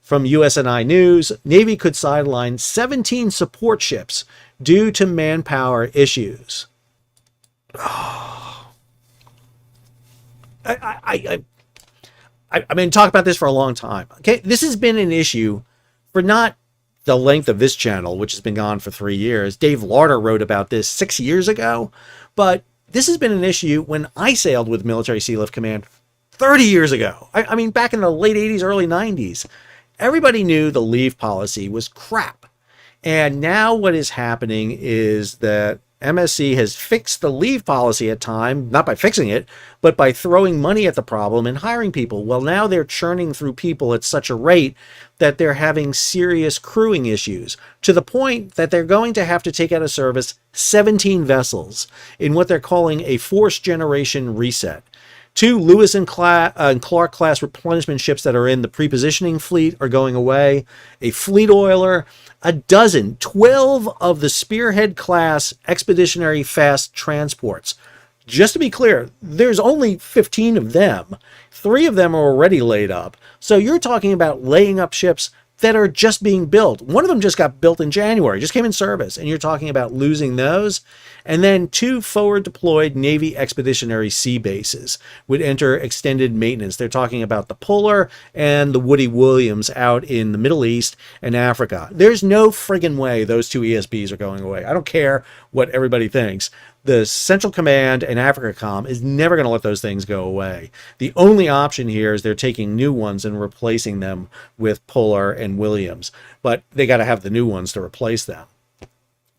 From USNI News, Navy could sideline 17 support ships due to manpower issues. I've been talking about this for a long time. Okay, this has been an issue for not the length of this channel, which has been gone for 3 years. Dave Lauder wrote about this 6 years ago, but this has been an issue when I sailed with Military Sea Lift Command 30 years ago. I mean, back in the late 80s, early 90s. Everybody knew the leave policy was crap. And now what is happening is that MSC has fixed the leave policy at time, not by fixing it, but by throwing money at the problem and hiring people. Well, now they're churning through people at such a rate that they're having serious crewing issues, to the point that they're going to have to take out of service 17 vessels in what they're calling a force generation reset. 2 Lewis and Clark class replenishment ships that are in the prepositioning fleet are going away. A fleet oiler, 12 of the Spearhead class expeditionary fast transports. Just to be clear, there's only 15 of them. 3 of them are already laid up. So you're talking about laying up ships that are just being built. One of them just got built in January, just came in service, and you're talking about losing those. And then 2 forward deployed Navy expeditionary sea bases would enter extended maintenance. They're talking about the Puller and the Woody Williams out in the Middle East and Africa. There's no friggin' way those 2 ESBs are going away. I don't care what everybody thinks. The Central Command and AfricaCom is never going to let those things go away. The only option here is they're taking new ones and replacing them with Puller and Williams. But they got to have the new ones to replace them.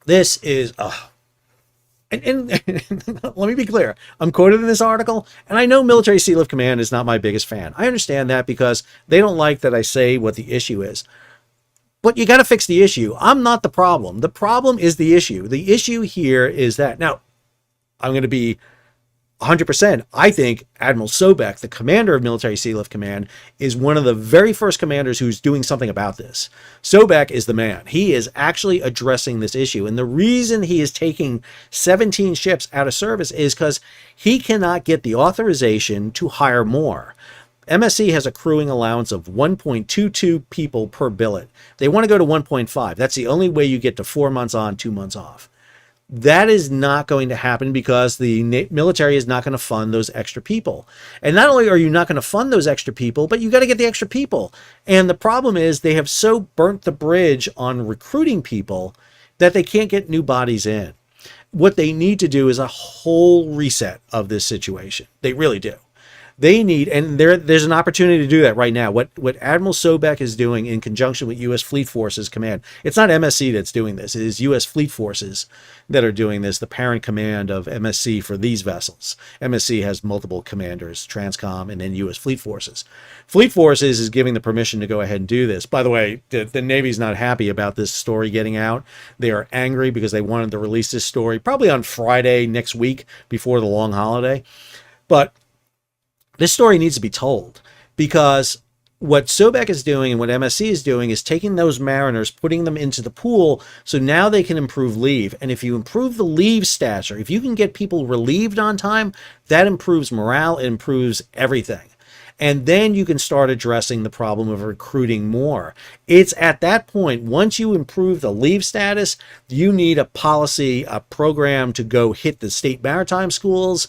This is... And let me be clear. I'm quoted in this article, and I know Military Sea Lift Command is not my biggest fan. I understand that because they don't like that I say what the issue is. But you got to fix the issue. I'm not the problem. The problem is the issue. The issue here is that... Now, I'm going to be 100%. I think Admiral Sobek, the commander of Military Sea Lift Command, is one of the very first commanders who's doing something about this. Sobek is the man. He is actually addressing this issue. And the reason he is taking 17 ships out of service is because he cannot get the authorization to hire more. MSC has a crewing allowance of 1.22 people per billet. They want to go to 1.5. That's the only way you get to 4 months on, 2 months off. That is not going to happen because the military is not going to fund those extra people. And not only are you not going to fund those extra people, but you got to get the extra people. And the problem is they have so burnt the bridge on recruiting people that they can't get new bodies in. What they need to do is a whole reset of this situation. They really do. They need, and there's an opportunity to do that right now. What Admiral Sobek is doing in conjunction with U.S. Fleet Forces Command, it's not MSC that's doing this. It is U.S. Fleet Forces that are doing this, the parent command of MSC for these vessels. MSC has multiple commanders, Transcom, and then U.S. Fleet Forces. Fleet Forces is giving the permission to go ahead and do this. By the way, the Navy's not happy about this story getting out. They are angry because they wanted to release this story probably on Friday next week before the long holiday. But this story needs to be told because what Sobek is doing and what MSC is doing is taking those mariners, putting them into the pool, so now they can improve leave. And if you improve the leave stature, if you can get people relieved on time, that improves morale, it improves everything. And then you can start addressing the problem of recruiting more. It's at that point, once you improve the leave status, you need a policy, a program to go hit the state maritime schools,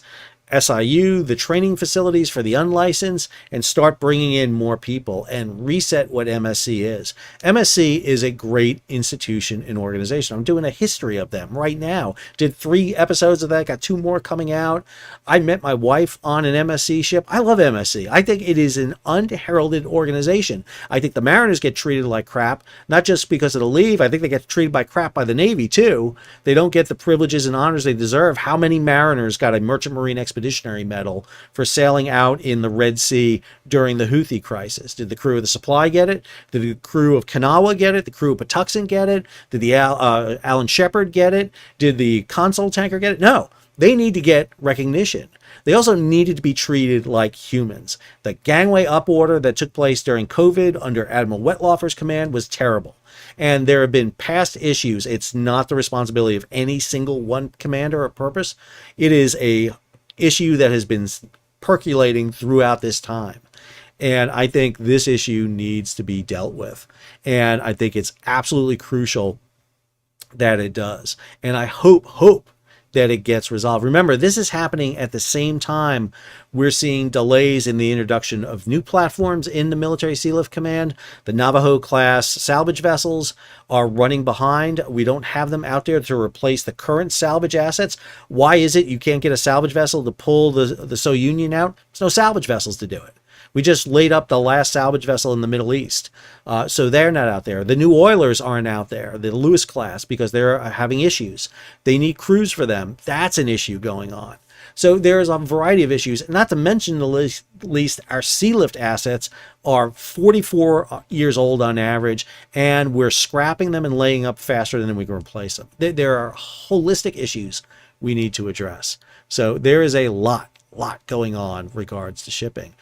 SIU, the training facilities for the unlicensed, and start bringing in more people and reset what MSC is. MSC is a great institution and organization. I'm doing a history of them right now. Did 3 episodes of that, got 2 more coming out. I met my wife on an MSC ship. I love MSC. I think it is an unheralded organization. I think the mariners get treated like crap, not just because of the leave. I think they get treated like crap by the Navy too. They don't get the privileges and honors they deserve. How many mariners got a Merchant Marine Expeditionary Medal for sailing out in the Red Sea during the Houthi crisis? Did the crew of the Supply get it? Did the crew of Kanawha get it? The crew of Patuxent get it? Did the Alan Shepard get it? Did the Consul tanker get it? No. They need to get recognition. They also needed to be treated like humans. The gangway up order that took place during COVID under Admiral Wetlaufer's command was terrible. And there have been past issues. It's not the responsibility of any single one commander or purpose. It is a issue that has been percolating throughout this time. And I think this issue needs to be dealt with. And I think it's absolutely crucial that it does. And I hope that it gets resolved. Remember, this is happening at the same time we're seeing delays in the introduction of new platforms in the Military Sealift Command. The Navajo class salvage vessels are running behind. We don't have them out there to replace the current salvage assets. Why is it you can't get a salvage vessel to pull the So Union out? There's no salvage vessels to do it. We just laid up the last salvage vessel in the Middle East. So they're not out there. The new Oilers aren't out there, the Lewis class, because they're having issues. They need crews for them. That's an issue going on. So there's a variety of issues, not to mention the least our sealift assets are 44 years old on average, and we're scrapping them and laying up faster than we can replace them. There are holistic issues we need to address. So there is a lot going on regards to shipping.